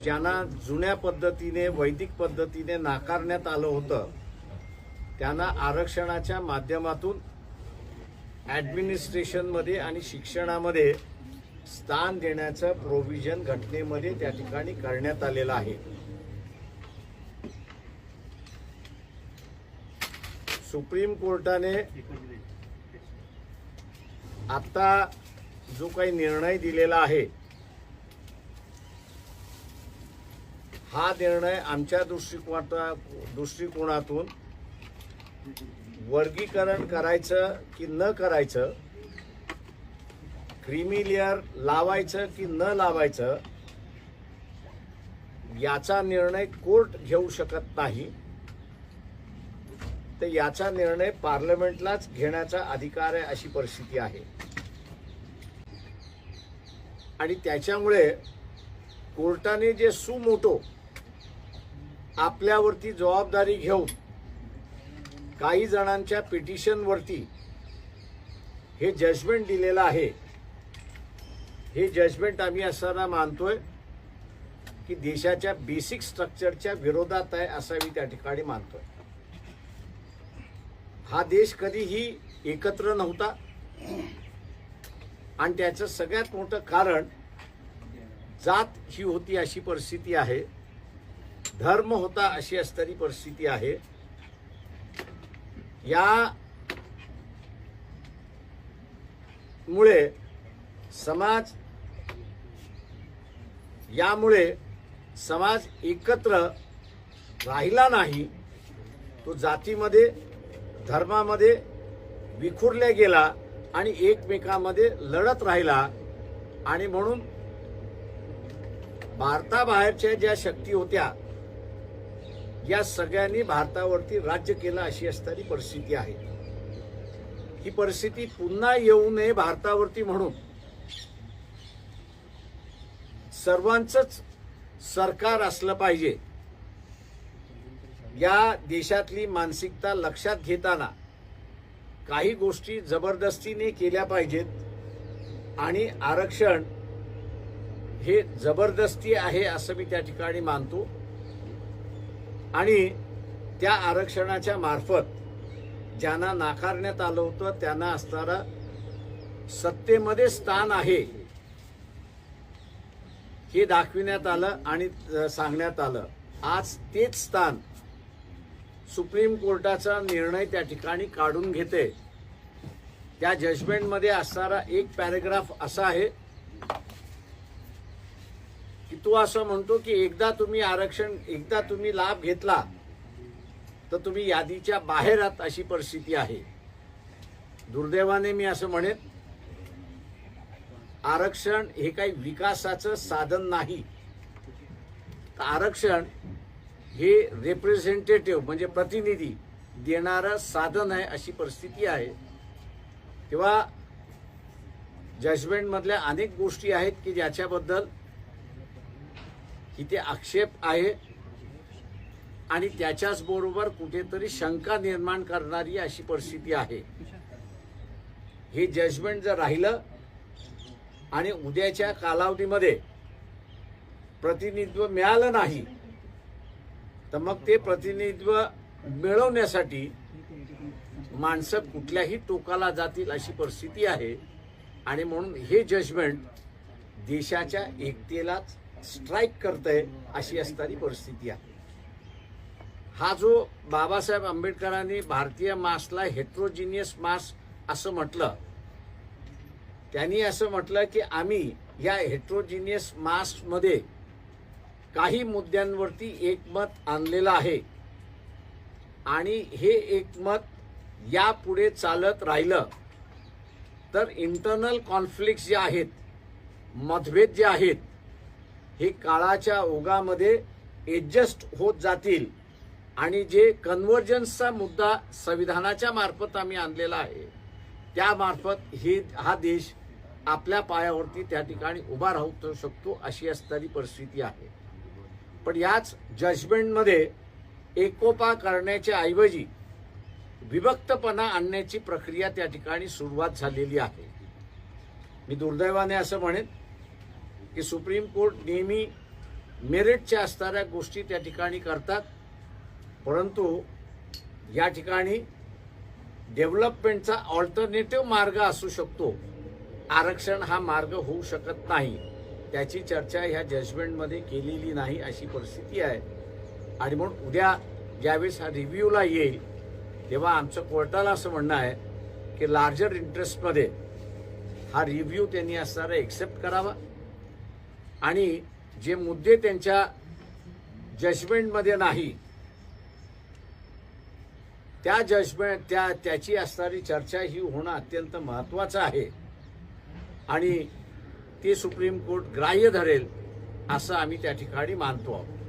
ज्यांना जुन्या पद्धतीने वैदिक पद्धतीने नाकारण्यात आलं होतं त्यांना आरक्षणाच्या माध्यमातून ॲडमिनिस्ट्रेशनमध्ये आणि शिक्षणामध्ये स्थान देण्याचं प्रोव्हिजन घटनेमध्ये त्या ठिकाणी करण्यात आलेलं आहे। सुप्रीम कोर्टाने आता जो काही निर्णय दिलेला आहे हा निर्णय आमच्या दृष्टिकोनातून वर्गीकरण करायचं की न करायचं, क्रीमी लेअर लावायचं की न लावायचं याचा निर्णय कोर्ट घेऊ शकत नाही। तर याचा निर्णय पार्लमेंटलाच घेण्याचा अधिकार आहे अशी परिस्थिती आहे आणि त्याच्यामुळे कोर्टाने जे सुमोटो आपल्यावरती जबाबदारी घेऊन काही जणांच्या पिटिशनवरती हे जजमेंट दिलेलं आहे। हे जजमेंट आम्ही असताना मानतोय की देशाच्या बेसिक स्ट्रक्चरच्या विरोधात आहे असं मी त्या ठिकाणी मानतोय। हा देश कधीही एकत्र नव्हता आणि त्याचं सगळ्यात मोठं कारण जात ही होती अशी परिस्थिती आहे, धर्म होता अशी असणारी परिस्थिती आहे। यामुळे समाज एकत्र राहिला नाही, तो जातीमध्ये धर्मामध्ये विखुरला गेला आणि एकमेकांमध्ये लढत राहिला आणि म्हणून भारताबाहेरच्या ज्या शक्ती होत्या या सगळ्यांनी भारतावरती राज्य केलं अशी असणारी परिस्थिती आहे। ही परिस्थिती पुन्हा येऊ नये भारतावरती म्हणून सर्वांचंच सरकार असलं पाहिजे। या देशातली मानसिकता लक्षात घेताना काही गोष्टी जबरदस्तीने केल्या पाहिजेत आणि आरक्षण हे जबरदस्ती आहे असं मी त्या ठिकाणी मानतो आणि त्या आरक्षणाच्या मार्फत ज्यांना नाकारण्यात आलं होतं त्यांना असणारा सत्तेमध्ये स्थान आहे हे दाखविण्यात आलं आणि सांगण्यात आलं। आज तेच स्थान सुप्रीम कोर्टाचा निर्णय त्या ठिकाणी काढून घेते। त्या जजमेंटमध्ये असणारा एक पॅराग्राफ असा आहे की तो असं म्हणतो की एकदा तुम्ही लाभ घेतला तर तुम्ही यादीच्या बाहेर आहात अशी परिस्थिती आहे। दुर्दैवाने मी असं म्हणेन आरक्षण हे काही विकासाचं साधन नाही, आरक्षण हे रिप्रेझेंटेटिव्ह म्हणजे प्रतिनिधी देणारं साधन आहे अशी परिस्थिती आहे। तेव्हा जजमेंटमधल्या अनेक गोष्टी आहेत की ज्याच्याबद्दल इथे आक्षेप आहे आणि त्याच्याच बरोबर कुठेतरी शंका निर्माण करणारी अशी परिस्थिती आहे। हे जजमेंट जर राहिलं आणि उद्याच्या कालावधीमध्ये प्रतिनिधित्व मिळालं नाही तर मग ते प्रतिनिधित्व मिळवण्यासाठी माणसं कुठल्याही टोकाला जातील अशी परिस्थिती आहे आणि म्हणून हे जजमेंट देशाच्या एकतेलाच स्ट्राईक करतंय अशी असणारी परिस्थिती आहे। हा जो बाबासाहेब आंबेडकरांनी भारतीय मासला हेट्रोजिनियस मास असं म्हटलं, त्यांनी असं म्हटलं की आम्ही या हेट्रोजिनियस मासमध्ये काही मुद्द्यांवरती एकमत आणलेलं आहे आणि हे एकमत यापुढे चालत राहिलं तर इंटरनल कॉन्फ्लिक्ट जे आहेत, मतभेद जे आहेत, हे काळाच्या ओघामध्ये ऍडजस्ट होत जातील आणि जे कन्व्हर्जन्सचा मुद्दा संविधानाच्या मार्फत आम्ही आणलेला आहे त्या मार्फत हा देश आपल्या पायावरती त्या ठिकाणी उभा राहू शकतो अशी असणारी परिस्थिती आहे। पण याच जजमेंटमध्ये एकोपा करण्याच्या ऐवजी विभक्तपणा आणण्याची प्रक्रिया त्या ठिकाणी सुरुवात झालेली आहे। मी दुर्दैवाने असं म्हणेन की सुप्रीम कोर्ट नेहमी मेरिटच्या असणाऱ्या गोष्टी त्या ठिकाणी करतात, परंतु या ठिकाणी डेव्हलपमेंटचा ऑल्टरनेटिव्ह मार्ग असू शकतो, आरक्षण हा मार्ग होऊ शकत नाही, त्याची चर्चा ह्या जजमेंटमध्ये केलेली नाही अशी परिस्थिती आहे. आणि म्हणून उद्या ज्यावेळेस हा रिव्ह्यूला येईल तेव्हा आमचं कोर्टाला असं म्हणणं आहे की लार्जर इंटरेस्टमध्ये हा रिव्ह्यू त्यांनी असणारा एक्सेप्ट करावा आणि जे मुद्दे त्यांच्या जजमेंटमध्ये नाही त्या त्याची असणारी चर्चा ही होणं अत्यंत महत्त्वाचं आहे आणि ते सुप्रीम कोर्ट ग्राह्य धरेल असं आम्ही त्या ठिकाणी मानतो आहोत.